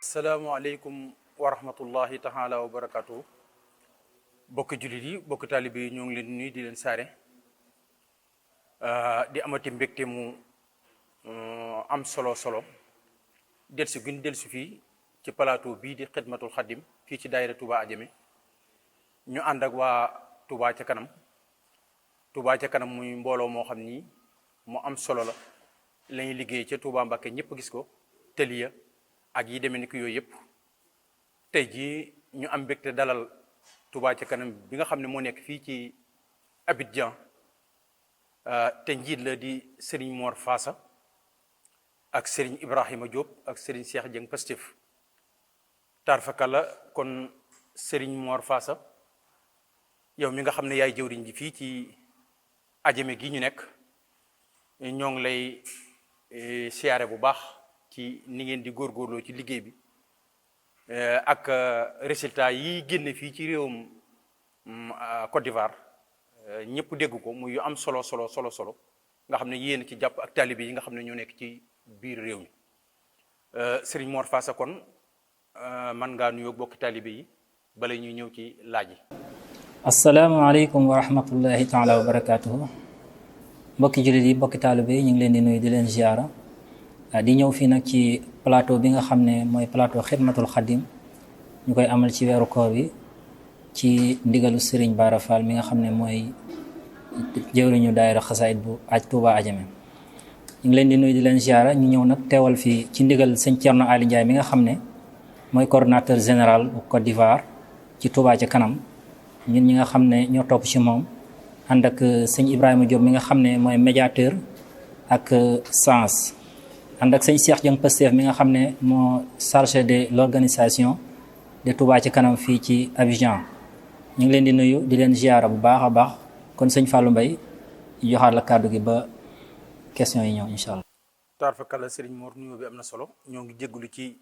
Assalamualaikum warahmatullahi taala wabarakatuh. Bokk julit yi bokk taalibe yi ñoo ngi leen nuyu di leen saare di amati mbégte mu am solo delsi guñ delsi fii ci plateau bii di xidmatul xadim fii ci daayira Touba Adjamé ñu ànd ak waa Touba ca kanam. Touba ca kanam muy mbooloo moo xam ni mu am solo la lañuy liggéey ca Touba Mbacké ñëpp gis ko tëliya ak yi demee ni ko yooyu yëpp tey jii ñu am mbégte dalal Touba ca kanam bi nga xam ne moo nekk fii ci Abidjan te njiit la di Serigne Mor Fassa ak Serigne Ibrahima Diop ak Serigne Cheikh Dieng Pastef tarfakala kon Serigne Mor Fassa yow mi nga xam ne yaay jëwriñ ji fii ci Adjamé gi ñu nekk ñoo ngi lay siyaare bu baax ci ni ngeen di góorgóorloo ci liggéey bi ak résultat yi génne fii ci réewum Côte d'Ivoire ñëpp dégg ko muy yu am solo nga xam ne yéen ci jàpp ak taalibe yi nga xam ne ñoo nekk ci biir réew mi Serigne Mor Fassa kon man ngaa nuyoo bokki taalibe yi bala ñuy ñëw ci laaj yi. asalaamaaleykum wa rahmatullahi taala wa barakatuhu. Mbokki jullit yi bokki taalibe yi ñu ngi leen di nuyu di leen ziara di ñëw fii nag ci plateau bi nga xam ne mooy plateau xidmatul xadim ñu koy amal ci weeru koor bi ci ndigalu Serigne Bara Fall mi nga xam ne mooy jëwriñu daayira xasaayid bu Touba Adjamé. ñu ngi leen di nuyu di leen ziara ñu ñëw nag teewal fii ci ndigal sëñ Thierno Ali Ndiaye mi nga xam ne mooy coordonnateur général bu Côte d'Ivoire ci Touba ca kanam ñun ñi nga xam ne ñoo topp ci moom ànd ak sëñ Ibrahima Diop mi nga xam ne mooy médiateur ak sens ànd ak sëñ Cheikh Dieng Pastef mi nga xam ne moo chargé de l'organisation de Touba ci kanam fii ci Abidjan. ñu ngi leen di nuyu di leen ziara bu baax a baax kon sëñ Fallou Mbaye joxaat la kàddu gi ba question yi ñëw incha allah. tarfakala Serigne Mor nuyoo bi am na solo ñoo ngi jégalu ci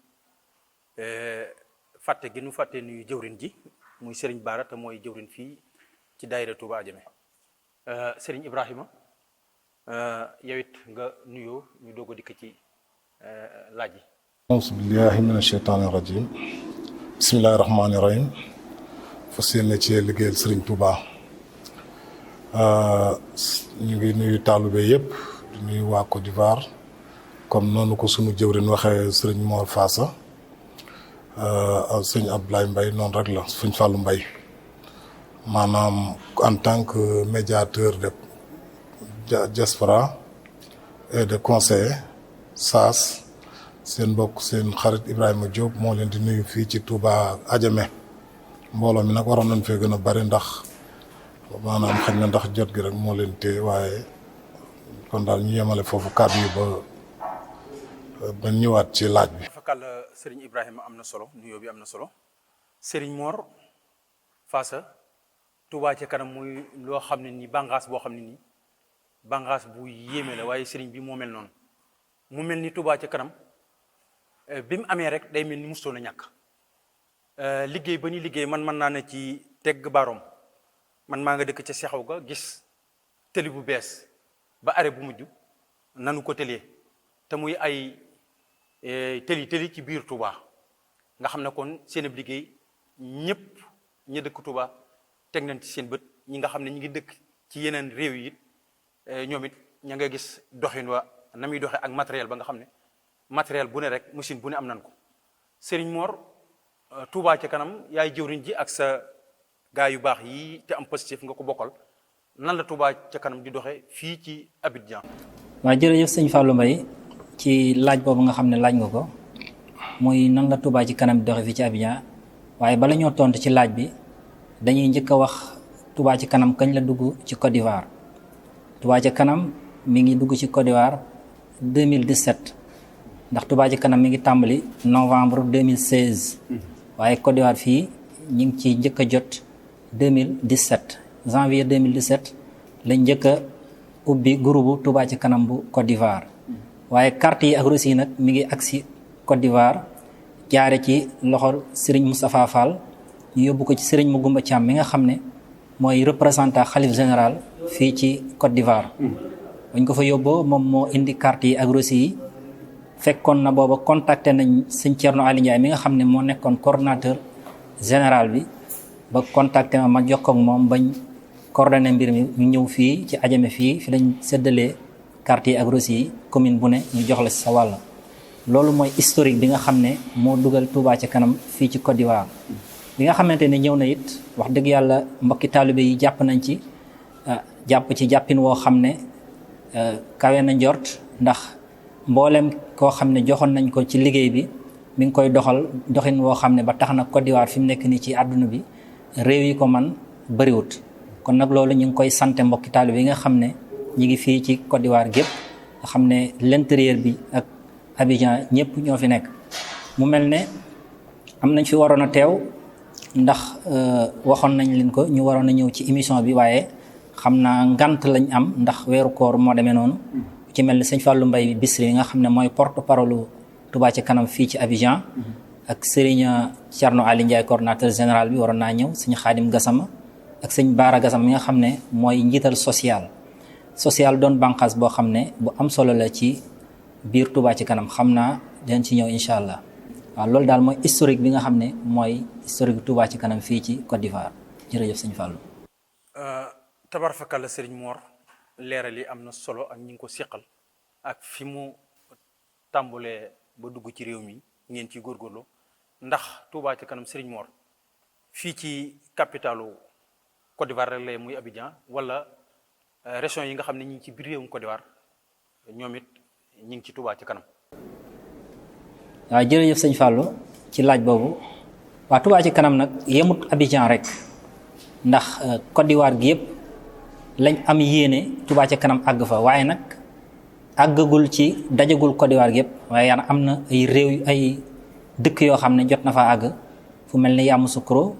fàtte gi nu fàtte nuyu jëwrin ji muy Serigne Bara te mooy jëwrin fii ci daayira Touba Adjamé Serigne Ibrahima yow it nga nuyoo ñu doog a dikk ci laaj yi. auzu billahi mina shaytaani rajim bismillahi rahmaani rahim fas yéene ci liggéeyal Serigne Touba ñu ngi nuyu taalibe yëpp di nuyu waa Côte d'Ivoire comme noonu ko sunu jëwrin waxee Serigne Mor Fassa sëñ Abdoulaye Mbaye noonu rek la sëñ Fallou Mbaye maanaam en tant que médiateur de diaspora et de conseiller SAS seen mbokk seen xarit Ibrahima Diop moo leen di nuyu fii ci Touba Adjamé mbooloo mi nag waroon nañ fee gën a bari ndax maanaam xëy na ndax jot gi rek moo leen téye waaye kon daal ñu yemale foofu kàddu yi ba ñëwaat ci laaj bi. fakal Serigne Ibrahima am na solo nuyoo bi am na solo Serigne Mor Fassa Touba ca kanam muy loo xam ne nii bànqaas boo xam ne nii bànqaas bu yéeme la waaye Serigne bi moo mel noonu mu mel ni Touba ca kanam bi mu amee rek day mel ni mustoon a ñàkk liggéey ba ñu liggéey man mën naa ne ci tegg baroom man maa nga dëkk ca sexaw ga gis tëli bu bees ba arrêt bu mujj nanu ko tëlee te muy ay tëli ci biir Touba nga xam ne kon seen ab liggéey ñëpp ñi dëkk Touba teg nañ ci seen bët ñi nga xam ne ñi ngi dëkk ci yeneen réew yi it ñoom it ña nga gis doxin wa na muy doxee ak matériel ba nga xam ne matériel bu ne rek machine bu ne am nañ ko Serigne Mor Touba ca kanam yaay jëwriñ ji ak sa gaa yu baax yi te am positif nga ko bokkal nan la Touba ca kanam di doxee fii ci Abidjan. waaw jërëjëf sëñ Fallou Mbaye ci laaj boobu nga xam ne laaj nga ko muy nan la Touba ci kanam di doxee fii ci Abidjan waaye bala ñoo tontu ci laaj bi dañuy njëkk a wax Touba ci kanam kañ la dugg ci Côte d'Ivoire. Touba ci kanam mi ngi dugg ci Côte d'Ivoire 2017 ndax Touba ci kanam mi ngi tàmbali novembre 2016 waaye Côte d'Ivoire fii ñu ngi ci njëkk a jot 2017 janvier 2017 lañ njëkk a ubbi groupe Touba ci kanam bu Côte d'Ivoire waaye carte yi ak reçu yi nag mi ngi agsi Côte d'Ivoire jaare ci loxol Serigne Moustapha Fall ñu yóbbu ko ci Serigne Magoumba Thiam mi nga xam ne mooy représentant xalif général fii ci Côte d'Ivoire. bañ ko fa yóbboo moom moo indi carte yi ak reçu yi fekkoon na booba contacté nañ sëñ Thierno Ali Ndiaye mi nga xam ne moo nekkoon coordonnateur général bi ba contacté ma jokkoo ak moom bañ coordonné mbir mi ñu ñëw fii ci Adjamé fii fi lañ séddalee quartier ak Rossi yi commune bu ne ñu jox la sa wàll. loolu mooy historique bi nga xam ne moo dugal Touba ca kanam fii ci Côte d'Ivoire bi nga xamante ne ñëw na it wax dëgg yàlla mbokki taalibe yi jàpp nañ ci jàpp ci jàppin woo xam ne kawe na njort ndax mboolem koo xam ne joxoon nañ ko ci liggéey bi mi ngi koy doxal doxin woo xam ne ba tax na Côte d'Ivoire fi mu nekk nii ci àdduna bi réew yi ko man bëriwut kon nag loolu ñu ngi koy sante mbokki taalibe yi nga xam ne ñi ngi fii ci Côte d'Ivoire gépp nga xam ne l'intérieur bi ak Abidjan ñëpp ñoo fi nekk mu mel ne am nañ fi waroon a teew ndax waxoon nañ leen ko ñu waroon a ñëw ci émission bi waaye xam naa ngant lañ am ndax weeru koor moo demee noonu ci mel ni sëñ Fallou Mbaye Bisri nga xam ne mooy porte parole Touba ca kanam fii ci Abidjan ak Serigne Thierno Ali Ndiaye coordonnateur général bi waroon naa ñëw sëñ Khadim Gassama ak sëñ Baara Gassama mi nga xam ne mooy njiital social doon bànqaas boo xam ne bu am solo la ci biir Touba ci kanam xam naa den ci ñëw incha allah waaw loolu daal mooy historique bi nga xam ne mooy historique bi Touba ci kanam fii ci Côte d'Ivoire jërëjëf sëñ Fallou. tabarfakalla Serigne Mor leeral yi am na solo ak ñi ngi ko seqal ak fi mu tàmbulee ba dugg ci réew mi ngeen ciy góorgóorlu ndax Touba ci kanam Serigne Mor fii ci capitalu Côte d'Ivoire rek lay muy Abidjan wala région yi nga xam ne ñi ngi ci biir réewum Côte d'Ivoire ñoom it ñi ngi ci Touba ci kanam. waaw jërëjëf sëñ Fallou ci laaj boobu waa Touba ci kanam nag yemut Abidjan rek ndax Côte d'Ivoire gi yëpp lañ am yéene Touba ci kanam àgg fa waaye nag àggagul ci dajagul Côte d'Ivoire gi yëpp waaye yaan am na ay réew ay dëkk yoo xam ne jot na fa àgg fu mel ni Yamoussoukro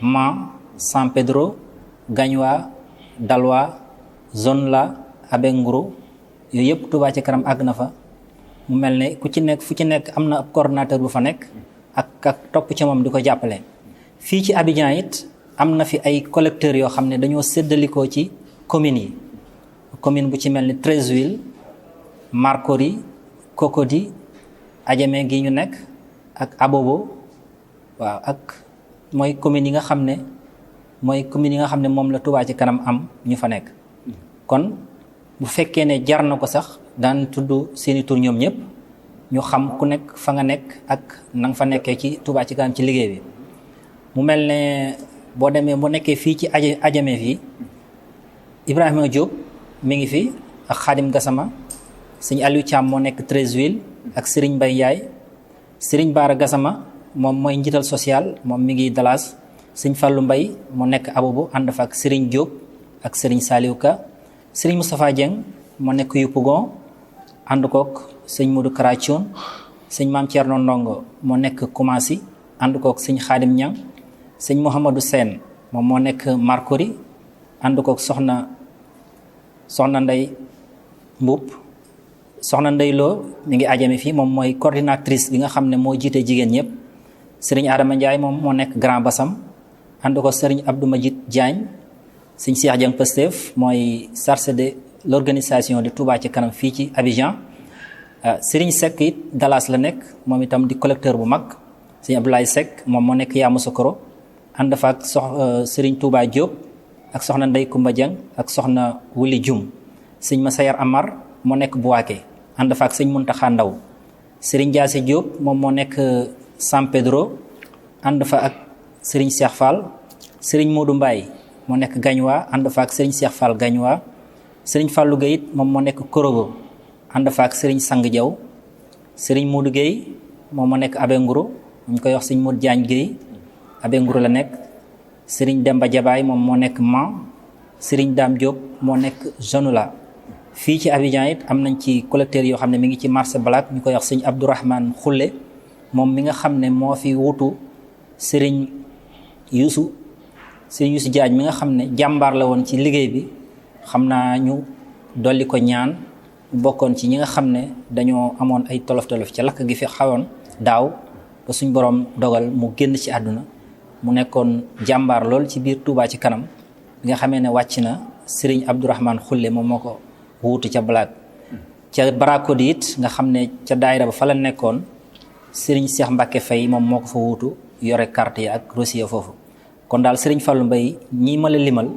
Man San Pedro Gagnoa Dalwa Zonla Abengourou yooyu yëpp Touba ci kanam àgg na fa mu mel ne ku ci nekk fu ci nekk am na ab coordonnateur bu fa nekk ak topp ci moom di ko jàppale fii ci Abidjan it am na fi ay collecteurs yoo xam ne dañoo séddalikoo ci communes yi commune bu ci mel ni Treichville Marcory Cocody Adjamé gi ñu nekk ak Abobo waaw ak mooy communes yi nga xam ne moom la Touba ci kanam am ñu fa nekk kon bu fekkee ne jar na ko sax daan tudd seeni tur ñoom ñëpp ñu xam ku nekk fa nga nekk ak na nga fa nekkee ci Touba ci kanam ci liggéey bi mu mel ne boo demee bu nekkee fii ci Adjamé fii Ibrahima Diop mi ngi fi ak Khadim Gassama sëñ Aliou Thiam moo nekk Treichville ak Serigne Mbaye Ndiaye Serigne Bara Gassama moom mooy njiital social moom mi ngi Dallas sëñ Fallou Mbaye moo nekk Abobo ànd fa ak Serigne Diop ak Serigne Saliou Ka Serigne Moustapha Dieng moo nekk Yopougon ànd kook sëñ Modou Karathioune sëñ Mame Thierno Ndongo moo nekk Koumassi ànd kook sëñ Khadim Niang sëñ Mouhamadou Sène moom moo nekk Marcory ànd kook soxna Ndey Mboup soxna Ndey Lo mi ngi Adjamé fii moom mooy coordinatrice bi nga xam ne moo jiite jigéen ñëpp Serigne Adama Ndiaye moom moo nekk Grand Bassam ànd ko Serigne Abdou Majid Diagne sëñ Cheikh Dieng Pastef mooy chargé de l'organisation de Touba ci kanam fii ci Abidjan Serigne Seck it Dallas la nekk moom itam di collecteur bu mag sëñ Abdoulaye Seck moom moo nekk Yamoussoukro ànd fa ak Serigne Touba Diop ak soxna Ndey Koumba Dieng ak soxna Wuli Dioum sëñ Massayar Amar moo nekk Bouaké ànd fa ak sëñ Muntaxa Ndaw Serigne Diassé Diop moom moo nekk San Pedro ànd fa ak Serigne Cheikh Fall Serigne Modou Mbaye moo nekk Gagnoa ànd fa ak Serigne Cheikh Fall Gagnoa Serigne Fallou Gueye moom moo nekk Korogo ànd fa ak Serigne Sang Diaw Serigne Modou Gueye moom moo nekk Abengourou ñu koy wax Serigne Modou Diagne Gueye Abengourou la nekk Serigne Demba Diabaye moom moo nekk Man Serigne Dame Diop moo nekk Jonula fii ci Abidjan it am nañ ci collecteurs yoo xam ne mi ngi ci marché Black ñu koy wax Serigne Abdourahmane Khoule moom mi nga xam ne moo fi wutu Serigne Youssou Diagne mi nga xam ne jàmbaar la woon ci liggéey bi xam naa ñu dolli ko ñaan bokkoon ci ñi nga xam ne dañoo amoon ay tolof-tolof ca lakk gi fi xawoon daaw ba suñ borom dogal mu génn ci àdduna mu nekkoon jàmbaar lool ci biir Touba ci kanam bi nga xamee ne wàcc na Serigne Abdourahmane Khoule moom moo ko wuutu ca Black ca Baracodi it nga xam ne ca daayira ba fa la nekkoon Serigne Cheikh Mbacke Faye moom moo ko fa wuutu yore carte yi ak dossier foofu kon daal Serigne Fallou Mbaye ñii ma la limal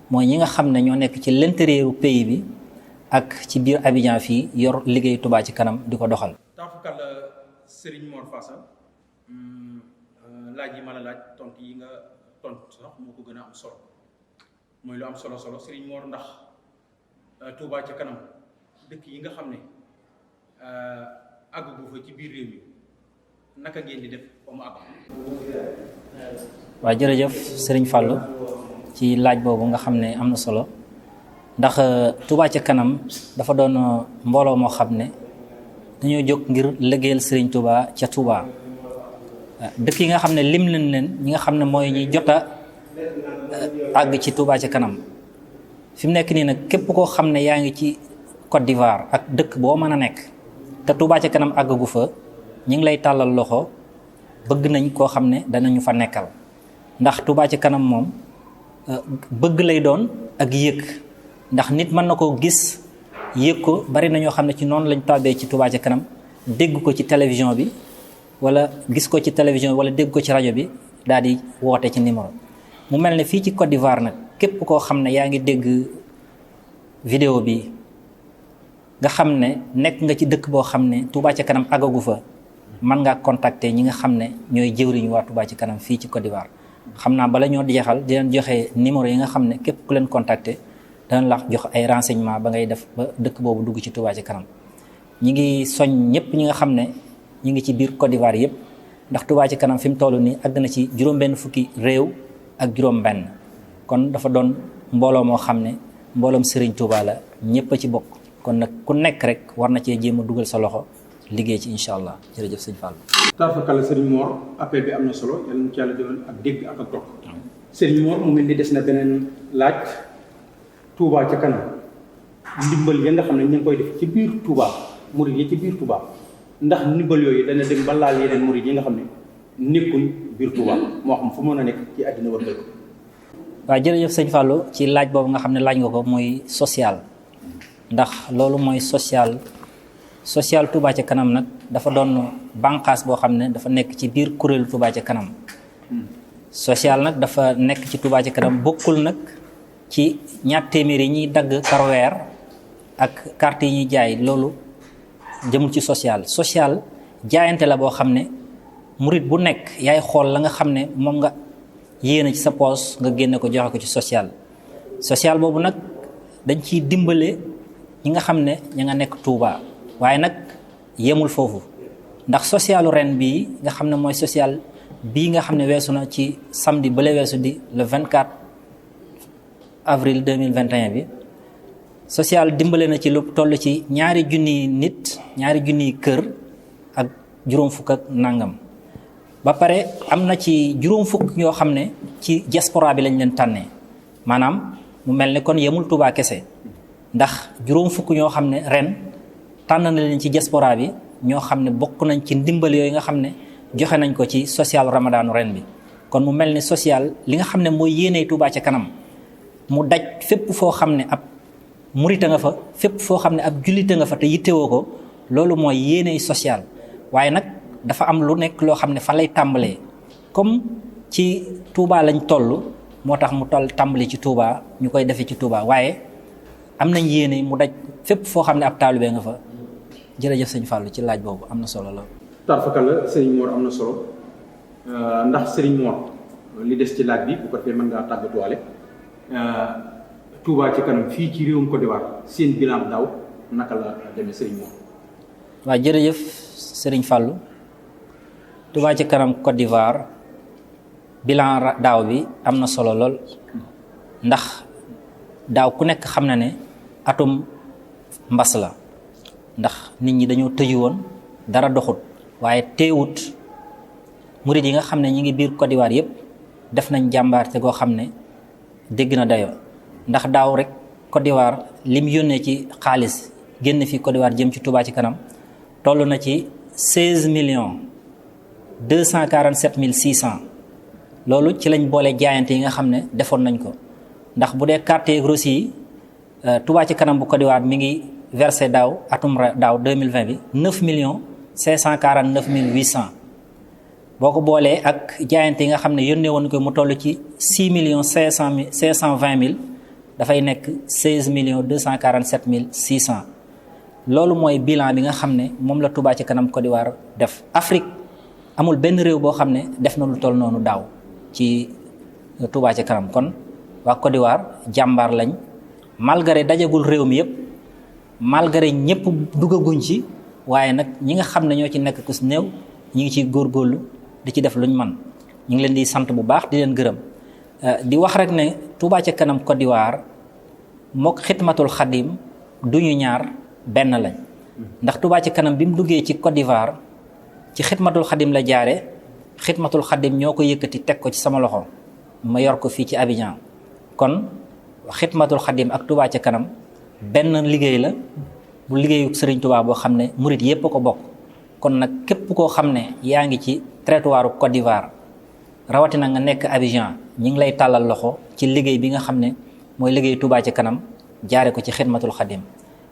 mooy ñi nga xam ne ñoo nekk ci l'intérieur pays bi ak ci biir Abidjan fii yor liggéey Touba ci kanam di ko doxal. taafukal Serigne Mor Fassa laaj yi ma la laaj tontu yi nga tontu sax moo ko gën a am solo mooy lu am solo Serigne Mor ndax Touba ci kanam dëkk yi nga xam ne àggu fa ci biir réew mi naka ngeen di def ba mu àgg. waaw jërëjëf Serigne Fallou ci laaj boobu nga xam ne am na solo ndax Touba ca kanam dafa doon mbooloo moo xam ne dañoo jóg ngir liggéeyal Serigne Touba ca Touba dëkk yi nga xam ne lim nañ leen ñi nga xam ne mooy ñi jot a àgg ci Touba ca kanam fi mu nekk nii nag képp koo xam ne yaa ngi ci Côte d'Ivoire ak dëkk boo mën a nekk te Touba ca kanam àggagu fa ñi ngi lay tàllal loxo bëgg nañ koo xam ne danañu fa nekkal ndax Touba ca kanam moom bëgg lay doon ak yëg ndax nit mën na koo gis yëg ko bari na ñoo xam ne ci noonu lañ tàbbee ci Touba ca kanam dégg ko ci télévision bi wala gis ko ci télévision wala dégg ko ci rajo bi daal di woote ci numéro mu mel ne fii ci Côte d'Ivoire nag képp koo xam ne yaa ngi dégg vidéo bi nga xam ne nekk nga ci dëkk boo xam ne Touba ca kanam àggagu fa mën ngaa contacter ñi nga xam ne ñooy jëwriñu waa Touba ci kanam fii ci Côte d'Ivoire xam naa bala ñoo jeexal di leen joxe numéro yi nga xam ne képp ku leen contacter danañ la jox ay renseignement ba ngay def ba dëkk boobu dugg ci Touba ci kanam ñi ngi soñ ñëpp ñi nga xam ne ñi ngi ci biir Côte d'Ivoire yëpp ndax Touba ci kanam fi mu toll nii àgg na ci juróom-benn fukki réew ak juróom-benn kon dafa doon mbooloo moo xam ne mbooloom Serigne Touba la ñëpp a ci bokk kon nag ku nekk rek war na cee jéem a dugal sa loxo liggéey ci incha allah jërëjëf sëñ Fall. taafakal Serigne Mor appel bi am na solo yàlla na ci yàlla defal ak dégg ak ak topp Serigne Mor mu mel ni des na beneen laaj Touba ca kanam ndimbal ya nga xam ne ñu ngi koy def ci biir Touba murid yi ci biir Touba ndax ndimbal yooyu dana dem ba laal yeneen murid yi nga xam ne nekkuñ biir Touba moo xam fu mën a nekk ci àddina war ko. waaw jërëjëf sëñ Fallou ci laaj boobu nga xam ne laaj nga ko mooy social ndax loolu mooy social Touba ca kanam nag dafa doon bànqaas boo xam ne dafa nekk ci biir kuréelu Touba ca kanam social nag dafa nekk ci Touba ca kanam bokkul nag ci ñaar téeméer yi ñuy dagg par weer ak carte yi ñuy jaay loolu jëmul ci social jaayante la boo xam ne murit bu nekk yaay xool la nga xam ne moom nga yéene ci sa poos nga génne ko joxe ko ci social boobu nag dañ ciy dimbale ñi nga xam ne ña nga nekk Touba waaye nag yemul foofu ndax socialu ren bii nga xam ne mooy social bii nga xam ne weesu na ci samedi bële weesu di le 24 avril 2021 bi social dimbale na ci lu toll ci ñaari junniy kër ak juróom fukk ak nangam ba pare am na ci juróom fukk yoo xam ne ci diaspora bi lañ leen tànnee maanaam mu mel ne kon yemul Touba kese ndax juróom fukk ñoo xam ne ren tànn na leen ci diaspora bi ñoo xam ne bokk nañ ci ndimbal yooyu nga xam ne joxe nañ ko ci social ramadaanu ren bi kon mu mel ne social li nga xam ne mooy yéeney Touba ca kanam mu daj fépp foo xam ne ab murita nga fa fépp foo xam ne ab jullite nga fa te yittewoo ko loolu mooy yéeney social waaye nag dafa am lu nekk loo xam ne fa lay tàmbalee comme ci Touba lañ toll moo tax mu tàmbali ci Touba ñu koy defee ci Touba waaye am nañ yéene mu daj fépp foo xam ne ab taalibe nga fa jërëjëf sëñ Fallou ci laaj boobu am na solo la. tarfakal la Serigne Mor am na solo ndax Serigne Mor li des ci laaj bi bu ko defee mën ngaa tàggatuwaale Touba ci kanam fii ci réewum Côte d'Ivoire seen bilan daaw naka la demee Serigne Mor. waaw jërëjëf Serigne Fallou Touba ci kanam Côte d'Ivoire bilan daaw bi am na solo lool ndax daaw ku nekk xam na ne atum mbas la ndax nit ñi dañoo tëju woon dara doxut waaye teewut murid yi nga xam ne ñi ngi biir Côte d'Ivoire yëpp def nañ jàmbaarte goo xam ne dégg na dayoo ndax daaw rek Côte d'Ivoire lim yónnee ci xaalis génn fii Côte d'Ivoire jëm ci Touba ci kanam toll na ci 16,247,600 loolu ci lañ boole jaayante yi nga xam ne defoon nañ ko ndax bu dee carte yeeg reçu yi Touba ci kanam bu Côte d'Ivoire mi ngi versé daaw atum daaw 2020 bi 9 millions 549 mille 800 boo ko boolee ak jaayante yi nga xam ne yónnee woon ko mu toll ci 6 millions 520 mille dafay nekk 16 millions 247 mille 600 loolu mooy bilan bi nga xam ne moom la Touba ci kanam Côte d'Ivoire def. Afrique amul benn réew boo xam ne def na lu toll noonu daaw ci Touba ci kanam kon waa Côte d'Ivoire jàmbaar lañ malgré dajagul réew mi yëpp malgré ñëpp duggaguñ ci waaye nag ñi nga xam ne ñoo ci nekk ku si néew ñi ngi ciy góorgóorlu di ci def luñ man ñu ngi leen di sant bu baax di leen gërëm di wax rek ne Touba ci kanam Côte d'Ivoire mook xidmatul xadim duñu ñaar benn lañ ndax Touba ci kanam bi mu duggee ci Côte d'Ivoire ci xidmatul xadim la jaare xidmatul xadim ñoo ko yëkkati teg ko ci sama loxo ma yor ko fii ci Abidjan kon xidmatul xadim ak Touba ci kanam benn liggéey la bu liggéeyu Serigne Touba boo xam ne murit yépp a ko bokk kon nag képp koo xam ne yaa ngi ci territoire Côte d'Ivoire rawatina nga nekk Abidjan ñi ngi lay tàllal loxo ci liggéey bi nga xam ne mooy liggéey Touba ci kanam jaare ko ci xidmatul xadim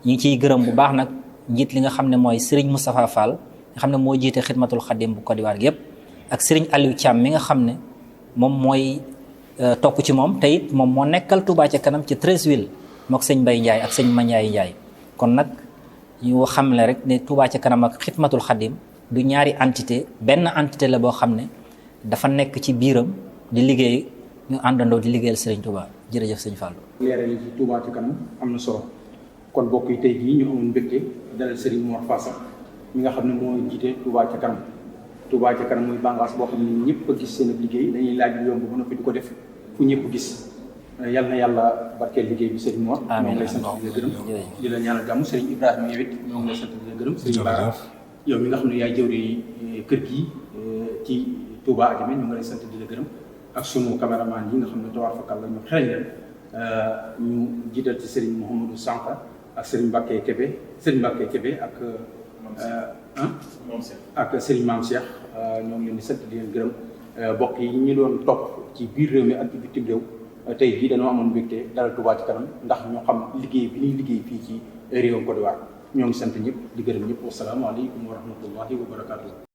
ñi ngi ciy gërëm bu baax nag njiit li nga xam ne mooy Serigne Moustapha Fall nga xam ne moo jiite xidmatul xadim bu Côte d'Ivoire yépp ak Serigne Aliou Thiam mi nga xam ne moom mooy topp ci moom te it moom moo nekkal Touba ci kanam ci Treichville mook sëñ Mbaye Ndiaye ak sëñ Mandiaye Ndiaye kon nag ñu xam ne rek ne Touba ci kanam ak xidmatul xadim du ñaari entité benn entité la boo xam ne dafa nekk ci biiram di liggéey ñu àndandoo di liggéeyal Serigne Touba jërëjëf sëñ Fallou. leeral yi ci Touba ci kanam am na solo kon mbokk yi tey jii ñu amoon mbégte dalal Serigne Mor Fassa mi nga xam ne moo jiite Touba ci kanam Touba ci kanam muy bànqaas boo xam ne ñëpp a gis seen liggéey dañuy laaj lu yomb ba noppi di ko def fu ñëpp gis yal na yàlla barkeel liggéey bi Serigne Mor. amiin ñoo ngi lay sant di la gërëm di la ñaanal jàmm Serigne Ibrahima yow it ñoo ngi lay sant di la gërëm. Serigne Bara yow mi nga xam ne yaay jëwri kër gi ci Touba Adjamé ñu ngi lay sant di la gërëm ak sunu caméraman yi nga xam ne tawar fakal la ñu xereñ la ñu jiital ci Serigne Mouhamadou Sanka ak Serigne Mbacké Kébé ak Serigne Mame Cheikh ñoo ngi leen di sant di leen gërëm mbokk yi ñu doon topp ci biir réew mi ak ci bitim réew tey jii dañoo amoon mbégte dalal Touba ci kanam ndax ñu xam liggéey bi ñuy liggéey fii ci réewam Côte d'Ivoire ñoo ngi sant ñëpp di gërëm ñëpp wasalaamaaleykum wa rahmatullahi wa barakaatu.